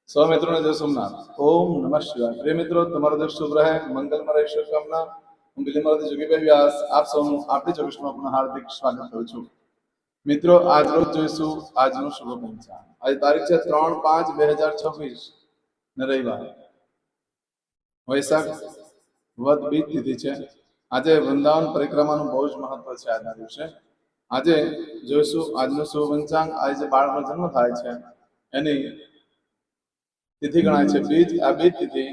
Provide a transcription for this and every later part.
સૌ મિત્રોને જય સોમનાથ. ઓમ નમઃ શિવાય. પ્રિય મિત્રો, તમારો દિવસ શુભ રહે, મંગલમય રહે, શુભકામના. હું બિલીમરાથી જોગીભાઈ વ્યાસ આપ સૌનું આપણી ચોવીસમાં પુનઃ હાર્દિક સ્વાગત કરું છું. મિત્રો, આજ રોજ જોઈશું આજનું શુભ પંચાંગ. આજે તારીખ છે 3/5/2026 ને રવિવાર, વૈશાખ વદ બીજ તિથિ છે. આજે વૃંદાવન પરિક્રમાનું બહુ જ મહત્વ છે. આજના દિવસે આજે જોઈશું આજનું શુભ પંચાંગ. આજે જે બાળકનો જન્મ થાય છે એની તિથિ ગણાય છે બીજ. આ બીજ તિથિ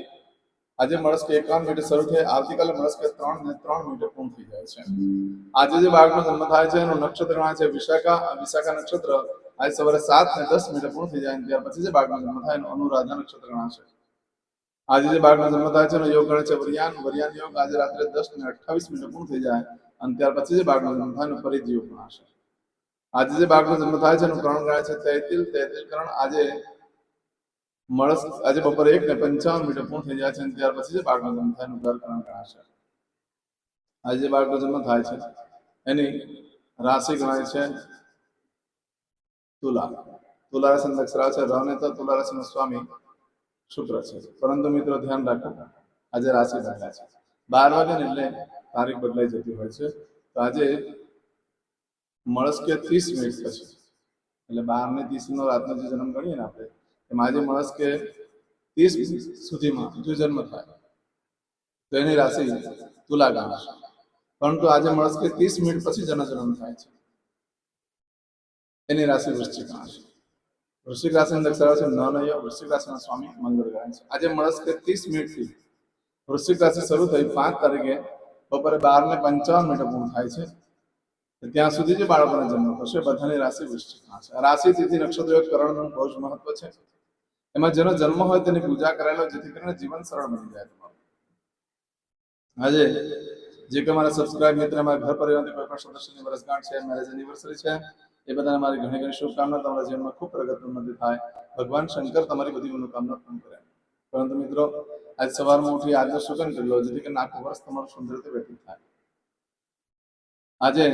આજે મળસ્કે 51 શરૂ થઈ આવતીકાલે મળસ્કે 3:03 પૂર્ણ થઈ જાય છે. આજે જે બાળકનો જન્મ થાય છે એનું નક્ષત્ર ગણાય છે વિશાખા. વિશાખા નક્ષત્ર આજે સવારે 7:10 પૂર્ણ થઈ જાય. ત્યાર પછી જે બાળકનો જન્મ થાય એનું અનુરાધા નક્ષત્ર ગણાશે. આજે જે બાળકનો જન્મ થાય છે એનો યોગ ગણે છે વરિયાન. વરિયાન યોગ આજે રાત્રે 10:28 પૂર્ણ થઈ જાય અને ત્યાર પછી જે બાળકનો જન્મ થાય એનો પરિધ યોગ ગણાશે. આજે જે બાળકનો જન્મ થાય છે એનું કરણ ગણાય છે તૈતિલ. તૈતિલ કરણ આજે આજે બપોરે 1:55 પૂર્ણ થઈ જાય છે અને ત્યાર પછી જે બાળકનો જન્મ થાય એનું ઘરકરણ ગણાશે. આજે જે બાળકનો જન્મ થાય છે એની રાશિ ગણાય છે તુલા. તુલા રાશિનો અક્ષર છે ર ને તો તુલા રાશિનો સ્વામી શુક્ર છે. પરંતુ મિત્રો ધ્યાન રાખો, આજે રાશિ બદલાય છે. 12 વાગે ને એટલે તારીખ બદલાઈ જતી હોય છે. તો આજે મળસ્કે 30 મિનિટ પછી, એટલે 12:30 રાતનો જે જન્મ ગણીએ ને આપણે, એમાં આજે મળસ્કે 30 સુધીમાં જો જન્મ થાય તો એની રાશિ તુલા ગણાશે. પરંતુ આજે મળસ્કે 30 મિનિટ પછી જેનો જન્મ થાય છે એની રાશિ વૃશ્ચિક ગણાશે. વૃશ્ચિક રાશિની અક્ષર છે નનય. વૃશ્ચિક રાશિના સ્વામી મંગળ ગણાય છે. આજે મળસ્કે 30 મિનિટથી વૃશ્ચિક રાશિ શરૂ થઈ 5 તારીખે બપોરે 12:55 પૂર્ણ થાય છે. ત્યાં સુધી જે બાળકોને જન્મ થશે બધાની રાશિ વૃશ્ચિક ગણાશે. રાશિ તિથિ નક્ષત્ર કરણનું બહુ જ મહત્વ છે. એમાં જેનો જન્મ હોય તેની પૂજા કરેલો, જેથી કરીને જીવન સરળ બની જાય તમારું. આજે જે કે મારા સબસ્ક્રાઇબ મિત્ર, મારા ઘર પરિવારથી કોઈ પણ સદસ્યની વર્ષગાંઠ છે, મેરેજ એનિવર્સરી છે, એ બધાને મારી ઘણી ઘણી શુભકામના. તમારા જીવનમાં ખૂબ પ્રગતિ ઉન્નતિ થાય. ભગવાન શંકર તમારી બધી મનોકામના પૂર્ણ કરે. પરંતુ મિત્રો, આજ સવારમાં ઉઠી આજનો સુગન કરી લો, જેથી કરીને આખું વર્ષ તમારું સુંદર રીતે વ્યતીત થાય. આજે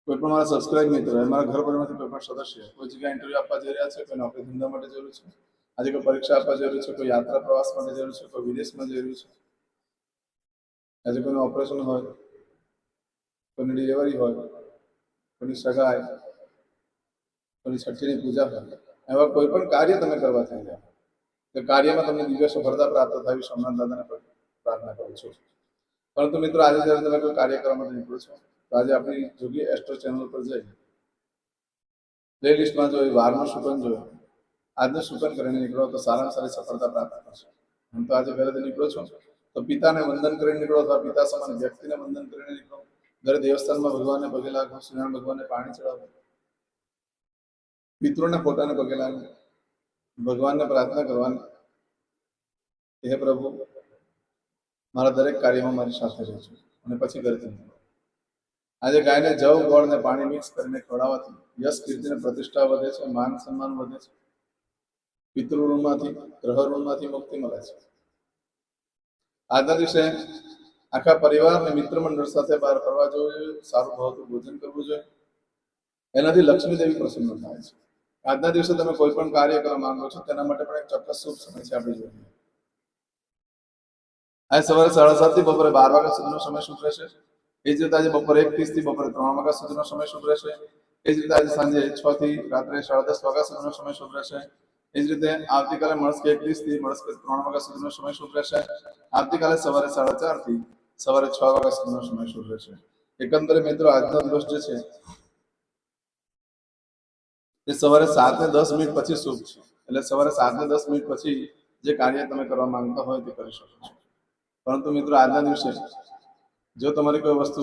કોઈ પણ મારા સબસ્ક્રાઇબ મિત્ર, મારા ઘર પરિવારમાંથી કોઈ પણ સદસ્ય કોઈ જગ્યાએ ઇન્ટરવ્યુ આપવા જઈ રહ્યા છે, કોઈ નોકરી ધંધા માટે જરૂર છે, આજે કોઈ પરીક્ષા આપવા જરૂર છે, કોઈ યાત્રા પ્રવાસ માટે જરૂર છે, કોઈ વિદેશમાં જરૂર છે, આજે કોઈનું ઓપરેશન હોય, કોઈની ડિલિવરી હોય, કોઈની સગાઈ, કોઈની છઠ્ઠીની પૂજા હોય, એવા કોઈ પણ કાર્ય તમે કરવા થઈ જાય તો કાર્યમાં તમને દિવ્ય સફળતા પ્રાપ્ત થાય સોમનાથ દાદાને પ્રાર્થના કરું છું. પરંતુ મિત્રો, આજે જ્યારે તમે કોઈ કાર્ય કરવા માટે નીકળો છો તો આજે આપણી જોગી એસ્ટ્રો ચેનલ પર જઈ પ્લે લિસ્ટમાં જોઈ વારનું શુકન જોયું, આજનું શુકન કરીને નીકળો તો સારામાં સારી સફળતા પ્રાપ્ત કરશો. હું તો આજે ઘરેથી નીકળો છો તો પિતાને વંદન કરીને નીકળો, અથવા પિતા સમાન વ્યક્તિને વંદન કરીને નીકળો. ઘરે દેવસ્થાનમાં ભગવાનને પગે લાગો, સૂર્યનારાયણ ભગવાનને પાણી ચડાવો, પિતૃના ફોટાને પગે લાગો, ભગવાનને પ્રાર્થના કરવાની, હે પ્રભુ, મારા દરેક કાર્યમાં મારી સાથે રહેજો, અને પછી ઘરેથી નીકળો. આજે ગાયને જવ, ગોળ ને પાણી મિક્સ કરીને ખવડાવવાથી યશ, કીર્તિ અને પ્રતિષ્ઠા વધે છે, માન સન્માન વધે છે, પિતૃ ઋણમાંથી, ગ્રહ ઋણમાંથી મુક્તિ મળે છે. આજના દિવસે આખા પરિવાર અને મિત્ર મંડળ સાથે બહાર ફરવા જવું જોઈએ, સારું ભાવતું ભોજન કરવું જોઈએ. એનાથી લક્ષ્મી દેવી પ્રસન્ન થાય છે. આજના દિવસે તમે કોઈ પણ કાર્ય કરવા માંગો છો તેના માટે પણ એક ચોક્કસ શુભ સમય છે આપણે જોઈએ. આજે સવારે 7:30 થી બપોરે 12 વાગ્યા સુધીનો સમય શુભ રહેશે. એ જ રીતે આજે બપોરે 1:30 થી બપોરે 3 વાગ્યા સુધીનો સમય શુભ રહેશે. એ જ રીતે આજે સાંજે 6 થી રાત્રે 10:30 વાગ્યા સુધીનો સમય શુભ રહેશે. એ જ રીતે આવતીકાલે મળસ્કે 31 થી મળસ્કે 3 વાગ્યા સુધીનો સમય શુભ રહેશે. આવતીકાલે સવારે 4:30 થી સવારે 6 વાગ્યા સુધીનો સમય શુભ રહેશે. એકંદરે મિત્રો, આજનો દિવસ જે છે એ સવારે 7:10 પછી શુભ છે. એટલે સવારે 7:10 પછી જે કાર્ય તમે કરવા માંગતા હોય તે કરી શકો છો. પરંતુ મિત્રો, આજના દિવસે જો તમારી કોઈ વસ્તુ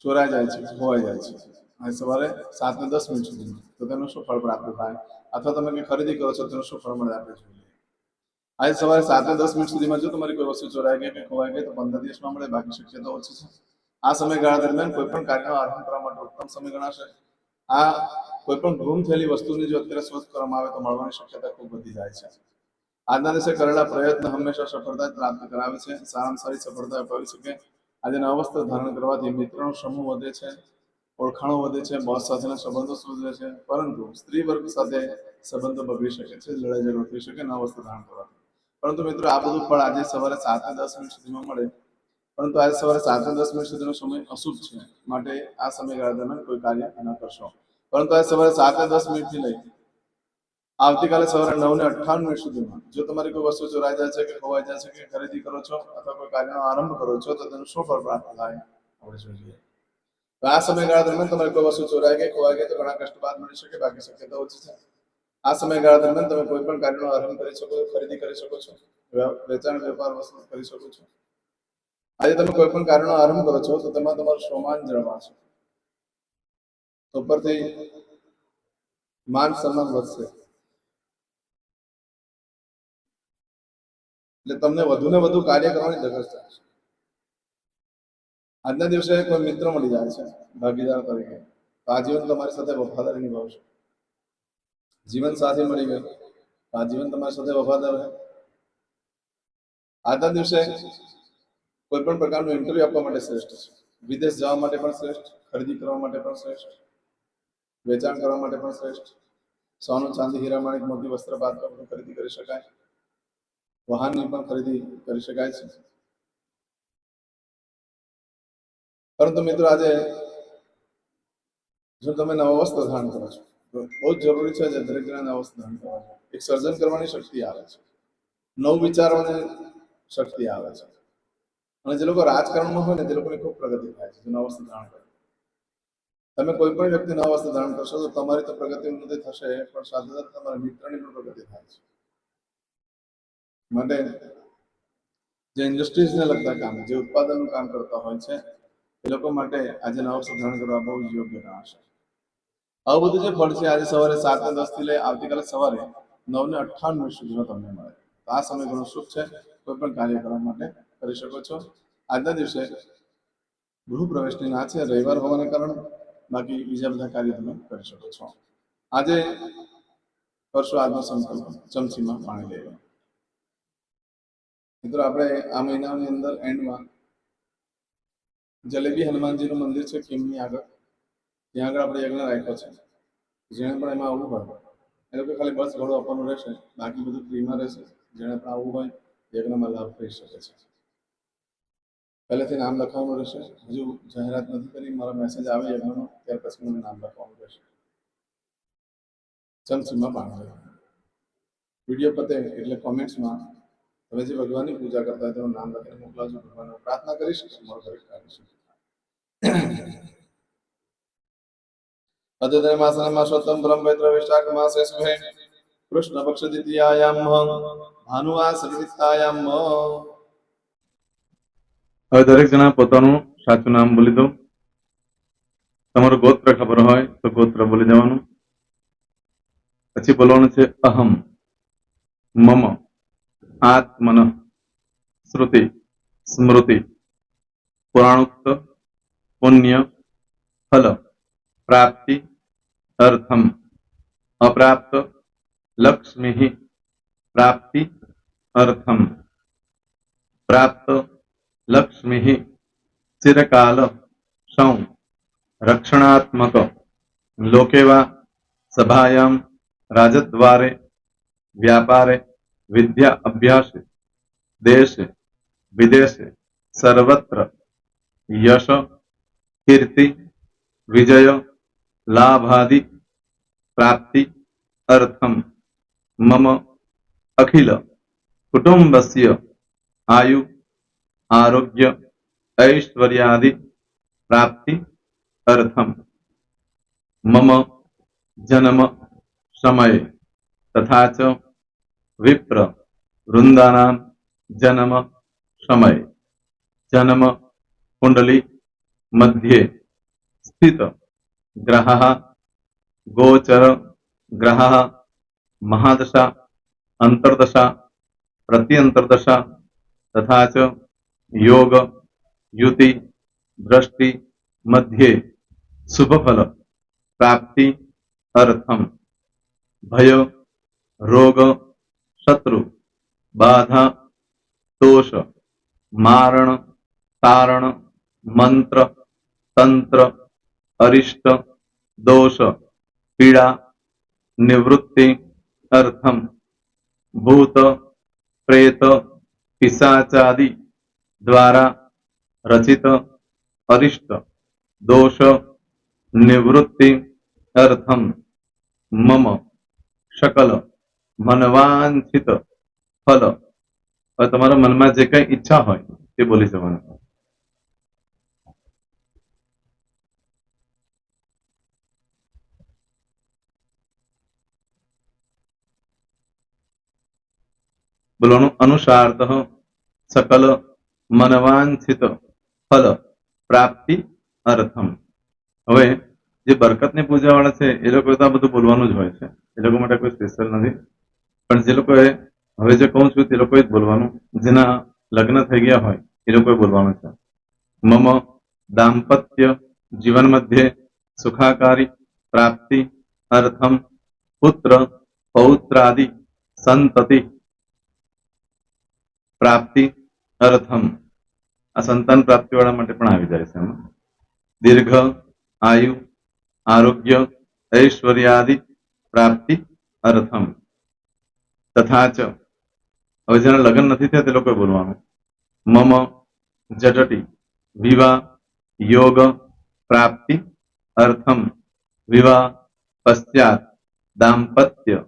ચોરાઈ જાય છે, ખોવાઈ જાય છે, આજે સવારે 7:10 સુધીમાં, તો તેનું શું ફળ પ્રાપ્ત થાય? અથવા તમે કંઈ ખરીદી કરો છો તેનું શું ફળ મળે આપણે જોઈએ. આજે સવારે 7:10 સુધીમાં જો તમારી કોઈ વસ્તુ ચોરાઈ ગઈ કે ખોવાઈ ગઈ તો 15 દિવસમાં મળે, બાકી શક્યતા ઓછી છે. આ સમયગાળા દરમિયાન કોઈ પણ કાર્યનો આરંભ કરવા માટે ઉત્તમ સમય ગણાશે. આ કોઈ પણ ગુમ થયેલી વસ્તુની જો અત્યારે શોધ કરવામાં આવે તો મળવાની શક્યતા ખૂબ વધી જાય છે. આજના દિવસે કરેલા પ્રયત્ન હંમેશા સફળતા પ્રાપ્ત કરાવે છે, સારામાં સારી સફળતા અપાવી શકે. આજે નવા વસ્ત્ર ધારણ કરવાથી મિત્રોનો સમૂહ વધે છે, ઓળખાણો વધે છે, બોસ સાથેના સંબંધો સુધરે છે, પરંતુ સ્ત્રી વર્ગ સાથે સંબંધો બગડી શકે છે, લડાઈ ઝઘડો થઈ શકે નવા વસ્ત્ર ધારણ કરવાથી. પરંતુ મિત્રો આ બધું ફળ આજે સવારે 7 ને 10 મિનિટ સુધીમાં મળે, પરંતુ આજે સવારે 7 ને 10 મિનિટ સુધીનો સમય અશુભ છે, માટે આ સમયગાળા દરમિયાન કોઈ કાર્ય ન કરશો. પરંતુ આજે સવારે 7 ને 10 મિનિટથી લઈ આવતીકાલે સવારે 9 ને 58 મિનિટ સુધીમાં જો તમારી કોઈ વસ્તુ ચોરાઈ જાય છે કે ખોવાઈ જાય છે કે ખરીદી કરો છો અથવા કોઈ કાર્યનો આરંભ કરો છો તો તેનું શું ફળ પ્રાપ્ત થાય આપણે જોઈએ. તો આ સમયગાળા દરમિયાન તમારી કોઈ વસ્તુ ચોરાઈ ગઈ ખોવાઈ ગઈ તો ઘણા કષ્ટ બાદ મળી શકે, બાકી શક્યતા ઓછી છે. આ સમયગાળા દરમિયાન તમે કોઈ પણ કાર્યનો આરંભ કરી શકો છો, ખરીદી કરી શકો છો, વેચાણ વેપાર વસ્તુ કરી શકો છો. આજે તમે કોઈ પણ કાર્યનો આરંભ કરો છો તો તેમાં તમારું સ્વમાન જળવાશે, ઉપરથી માન સન્માન વધશે, એટલે તમને વધુ ને વધુ કાર્ય કરવાની ધગશ થશે. આજના દિવસે કોઈ મિત્ર મળી જાય છે ભાગીદાર તરીકે, તો આજીવન તમારી સાથે વફાદારી નિભાવશે. જીવન સાથી મળી ગયો તો આજીવન તમારી સાથે વફાદાર રહે. આજના દિવસે કોઈ પણ પ્રકારનું ઇન્ટરવ્યુ આપવા માટે શ્રેષ્ઠ છે, વિદેશ જવા માટે પણ શ્રેષ્ઠ, ખરીદી કરવા માટે પણ શ્રેષ્ઠ, વેચાણ કરવા માટે પણ શ્રેષ્ઠ. સોનું ચાંદી હીરા માણિક મોતી વસ્ત્ર પાત્ર ખરીદી કરી શકાય, વાહનની પણ ખરીદી કરી શકાય છે. પરંતુ મિત્રો આજે જો તમે નવા વસ્ત્ર ધારણ કરો છો તો બહુ જ જરૂરી છે જે દરેક જણા નવા વસ્ત્ર ધારણ કરવા છે. એક સર્જન કરવાની શક્તિ આવે છે, નવું વિચારવાની શક્તિ આવે છે, અને જે લોકો રાજકારણમાં હોય ને તે લોકોની ખૂબ પ્રગતિ થાય છે નવા વસ્ત્ર ધારણ કરે. તમે કોઈ પણ વ્યક્તિ નવા વસ્ત્ર ધારણ કરશો તો તમારી તો પ્રગતિ ઉન્નતિ થશે, પણ સાથે સાથે તમારા મિત્રની પણ પ્રગતિ થાય છે. માટે જે ઇન્ડસ્ટ્રીઝને લગતા કામ, જે ઉત્પાદનનું કામ કરતા હોય છે એ લોકો માટે આજે નવા વસ્ત્ર ધારણ કરવા બહુ જ યોગ્ય ગણાશે. આવું બધું જે ફળ છે આજે સવારે 7 ને 10 થી લઈ આવતીકાલે સવારે 9 ને 58 મિનિટ સુધીમાં તમને મળે. તો આ સમય ઘણો શુભ છે, કોઈ પણ કાર્ય કરવા માટે કરી શકો છો. આજના દિવસે ગૃહ પ્રવેશની ના છે, રવિવાર હોવાને કારણે, બાકી બીજા બધા કાર્ય તમે કરી શકો છો. આજે કરશો આજનો સંકલ્પ, ચમચીમાં પાણી લેવા. મિત્રો આપણે આ મહિનાની અંદર એન્ડમાં જલેબી હનુમાનજીનું મંદિર છે કિમની આગળ, ત્યાં આગળ આપણે યજ્ઞ રાખ્યો છે. જેણે પણ એમાં આવવું હોય એ લોકો ખાલી બસ ભાડું આપવાનું રહેશે, બાકી બધું ફ્રીમાં રહેશે. જેણે પણ આવવું હોય યજ્ઞમાં લાભ થઈ શકે છે. પહેલેથી નામ લખવાનું રહેશે, હજુ જાહેરાત નથી કરી, મારો મેસેજ આવે યજ્ઞનો ત્યાર પછી મને નામ લખવાનું રહેશે. ચમચીમાં પાણી લેવાનું. વિડીયો પતે એટલે કોમેન્ટ્સમાં તમે જે ભગવાનની પૂજા કરતા હોય તેનું નામ લખીને મોકલાવજો. ભગવાનને પ્રાર્થના કરીશ કે મારું દરેક કાર્ય સિદ્ધ થાય. અદ્યતન માસને માસોત્તમ બ્રહ્મ પવિત્ર વૈશાખ માસે સુહે કૃષ્ણ પક્ષ દ્વિતીયાયામ ભાનુવા સર્વિત્તાયામ. હવે દરેક જણા પોતાનું સાચું નામ બોલી દો. તમારું ગોત્ર ખબર હોય તો ગોત્ર બોલી દેવાનું. પછી બોલવાનું છે અહમ, મમ, આત્મન, શ્રુતિ, સ્મૃતિ, પુરાણોક્ત, પુણ્ય, ફલ, પ્રાપ્તિ, અર્થમ, અપ્રાપ્ત, લક્ષ્મી, પ્રાપ્તિ, અર્થમ, પ્રાપ્ત, લક્ષ્મી, ચિરકાલ, સૌ, રક્ષણાત્મક, લોકેવા, સભાયામ, રાજદ્વારે, વ્યાપારે, વિદ્યા અભ્યાસે, દેશે, વિદેશે, સર્વત્ર, યશ, કીર્તિ, વિજય, લાભાદિ, પ્રાપ્તિ, અર્થમ, મમ, અખિલ, કુટુંબસ્ય, આયુ, આરોગ્ય, ऐश्वर्यादि, प्राप्ति, अर्थम, मम, जन्म, समय, तथा च विप्र, वृंदानां, जन्म, समय, जन्म, कुंडली, मध्ये, स्थित, ग्रहः, गोचर, ग्रहः, महादशा, अंतर्दशा, प्रत्यंतर्दशा, तथा च योग, युति, दृष्टि, मध्ये, शुभफल, प्राप्ति, अर्थम, भय, रोग, शत्रु, बाधा, दोष, मारण, तारण, मंत्र, तंत्र, अरिष्ट दोष पीड़ा निवृत्ति अर्थम भूत प्रेत पिशाचादि द्वारा रचित अरिष्ट दोष निवृत्ति अर्थम मम सकल मनवांछित फल और તમારા મનમાં જે કઈ ઈચ્છા હોય તે બોલી જવાનું. બોલવાનું અનુસારત સકલ મનવાંછિત ફલ પ્રાપ્તિ અર્થમ. હવે જે બરકતની પૂજા વાળા છે એ લોકો તો આ બધું બોલવાનું જ હોય છે, એ લોકો માટે કોઈ સ્પેશિયલ નથી. પણ જે લોકોએ હવે જે કહું છું તે લોકોએ જ બોલવાનું, જેના લગ્ન થઈ ગયા હોય એ લોકોએ બોલવાનું છે. મમ દાંપત્ય જીવન મધ્યે સુખાકારી પ્રાપ્તિ અર્થમ પુત્ર પૌત્રાદિ સંતતિ પ્રાપ્તિ અર્થમ. આ સંતાન પ્રાપ્તિ વાળા માટે પણ આવી જાય છે એમાં. દીર્ઘ આયુ આરોગ્ય ઐશ્વર્યાદિ પ્રાપ્તિ અર્થમ. તથા ચ હવે જેના લગ્ન નથી થયા તે લોકોએ બોલવાનું. મમ જટટી વિવાહ યોગ પ્રાપ્તિ અર્થમ વિવાહ પશ્ચાત દાંપત્ય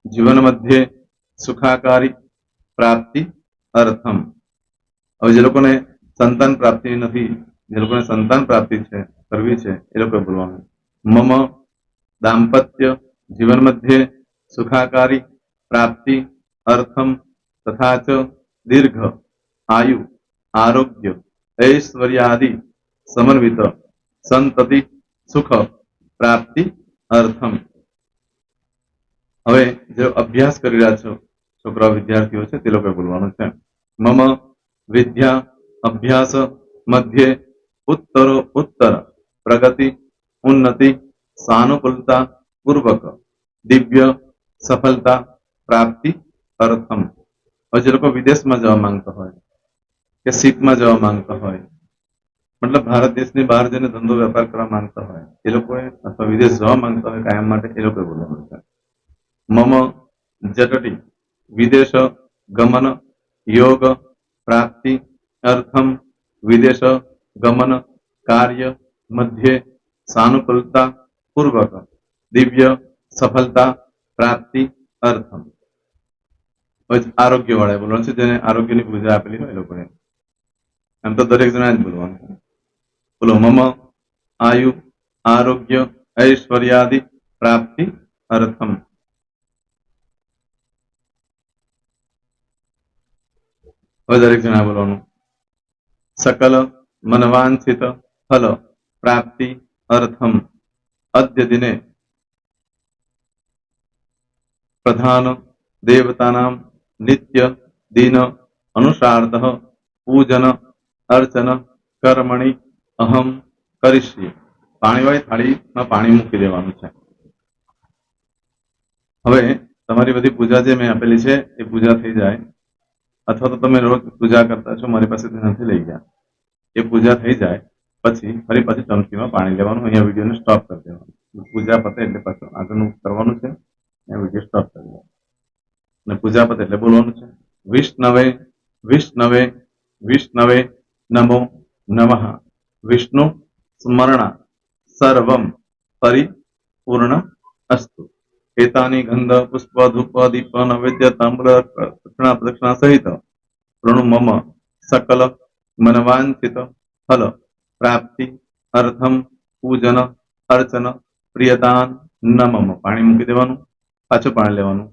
જીવન મધ્યે સુખાકારી પ્રાપ્તિ અર્થમ. હવે જે લોકોને સંતાન પ્રાપ્તિ નથી, જે લોકોને સંતાન પ્રાપ્તિ છે કરવી છે એ લોકોએ બોલવાનું. મમ દાંપત્ય જીવન મધ્યે સુખાકારી પ્રાપ્તિ અર્થમ તથા ચ દીર્ઘ આયુ આરોગ્ય ઐશ્વર્યાદિ સમન્વિત સંતતિ સુખ પ્રાપ્તિ અર્થમ. હવે જે અભ્યાસ કરી રહ્યા છો છોકરાઓ વિદ્યાર્થીઓ છે તે લોકોએ બોલવાનું છે. મમ વિદ્યા અભ્યાસ મધ્યે ઉત્તરો ઉત્તર પ્રગતિ ઉન્નતિ સાનુકૂલતા પૂર્વક દિવ્ય સફળતા પ્રાપ્તિ અર્થમ. હવે જે લોકો વિદેશમાં જવા માંગતા હોય કે શીપમાં જવા માંગતા હોય, મતલબ ભારત દેશની બહાર જઈને ધંધો વેપાર કરવા માંગતા હોય એ લોકોએ, અથવા વિદેશ જવા માંગતા હોય કાયમ માટે, એ લોકોએ બોલવાનું છે. મમ જટટી વિદેશ ગમન યોગ પ્રાપ્તિ અર્થમ વિદેશ ગમન કાર્ય મધ્યે સાનુકૂલતા પૂર્વક દિવ્ય સફળતા પ્રાપ્તિ અર્થમ. આરોગ્ય વાળા બોલવાનું છે, જેને આરોગ્યની પૂજા આપેલી હોય એ લોકોએ. એમ તો દરેક જણા જ બોલવાનું. બોલો મમ આયુ આરોગ્ય ઐશ્વર્યાદિ પ્રાપ્તિ અર્થમ. હવે દરેક જણા બોલવાનું. સકલ મનવાંછિત ફલ પ્રાપ્તિ અર્થમ અદ્ય દિને પ્રધાન દેવતાનામ નિત્ય દિન અનુસાર્ધ પૂજન અર્ચન કર્મણી અહમ કરીશ્ય. પાણીવાળી થાળીમાં પાણી મૂકી દેવાનું છે. હવે તમારી બધી પૂજા જે મેં આપેલી છે એ પૂજા થઈ જાય, અથવા તો તમે રોજ પૂજા કરતા છો મારી પાસેથી નથી લઈ ગયા, એ પૂજા થઈ જાય પછી ફરી પાછી ચમચીમાં પાણી લેવાનું. અહીંયા વિડીયોને સ્ટોપ કરી દેવાનું. પૂજા પતે એટલે પાછું આગળનું કરવાનું છે. અહીંયા વિડીયો સ્ટોપ કરી દેવાનું અને પૂજા પતે એટલે બોલવાનું છે. વિષ્ણવે વિષ્ણવે વિષ્ણવે નમો નમઃ વિષ્ણુ સ્મરણા સર્વમ પરિપૂર્ણ અસ્તુ. એતાની ગંધ પુષ્પ ધૂપ દીપ નૈવેદ્ય તાંબૂળ દક્ષિણા પ્રદક્ષિણા સહિત પ્રણુ મમ સકલ મનવાંછિત ફલ પ્રાપ્તિ અર્થમ પૂજન અર્ચન પ્રિયતાન નમમ. પાણી મૂકી દેવાનું, પાછું પાણી લેવાનું.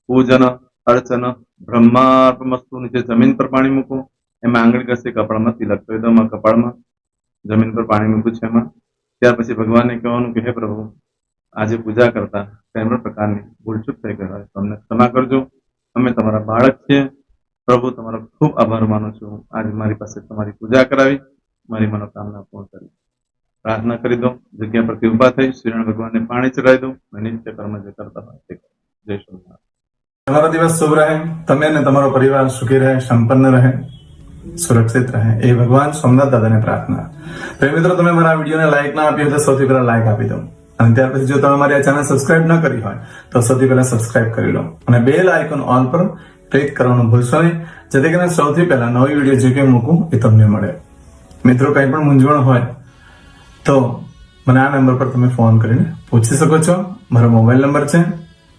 પૂજન અર્ચન બ્રહ્માર્પણમસ્તુ. નીચે જમીન પર પાણી મૂકો, એમાં આંગળી ઘસી કપાળમાં તિલક કરી દો. કપાળમાં જમીન પર પાણી મૂક્યું છે એમાં. ત્યાર પછી ભગવાનને કહેવાનું કે હે પ્રભુ, આજે પૂજા કરતા કોઈ પણ પ્રકારની ભૂલચૂક થઈ ગઈ હોય તો અમને ક્ષમા કરજો. અમે તમારા બાળક છીએ પ્રભુ, તમારો ખૂબ આભાર માનું છું. આજે મારી પાસે તમારી પૂજા કરાવી, મારી મનોકામના પૂર્ણ કરી. પ્રાર્થના કરી દો. જગ્યા પરથી ઉભા થઈ શ્રીનારાયણ ભગવાનને પાણી ચડાવી દો. નિત્ય કર્મ જે કરતા હોય તે. જય શ્રી. તમારો દિવસ શુભ રહે. તમે અને તમારો પરિવાર સુખી રહે, સંપન્ન રહે. સુરક્ષિત રહે એ ભગવાન સોમનાથ દાદાને પ્રાર્થના. તો મિત્રો, તમે મારા વિડીયોને લાઈક ના આપી હોય તો સૌથી પહેલા લાઈક આપી દો, અને ત્યાર પછી જો તમે મારી આ ચેનલ સબસ્ક્રાઇબ ન કરી હોય તો સૌથી પહેલા સબસ્ક્રાઇબ કરી લો, અને બેલ આઇકોન ઓલ પર ક્લિક કરવાનું ભૂલશો નહીં, જેથી કરીને સૌથી પહેલા નવી વિડીયો જે કંઈ મૂકું એ તમને મળે. મિત્રો, કંઈ પણ મૂંઝવણ હોય તો મને આ નંબર પર તમે ફોન કરીને પૂછી શકો છો. મારો મોબાઈલ નંબર છે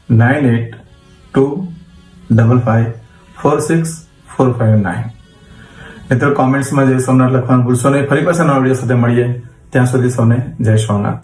9825546459. મિત્રો, કોમેન્ટ્સમાં જય સોમનાથ લખવાનું ભૂલશો નહીં. ફરી પાછા નવા વિડીયો સાથે મળીએ. ત્યાં સુધી સૌને જય સોમનાથ.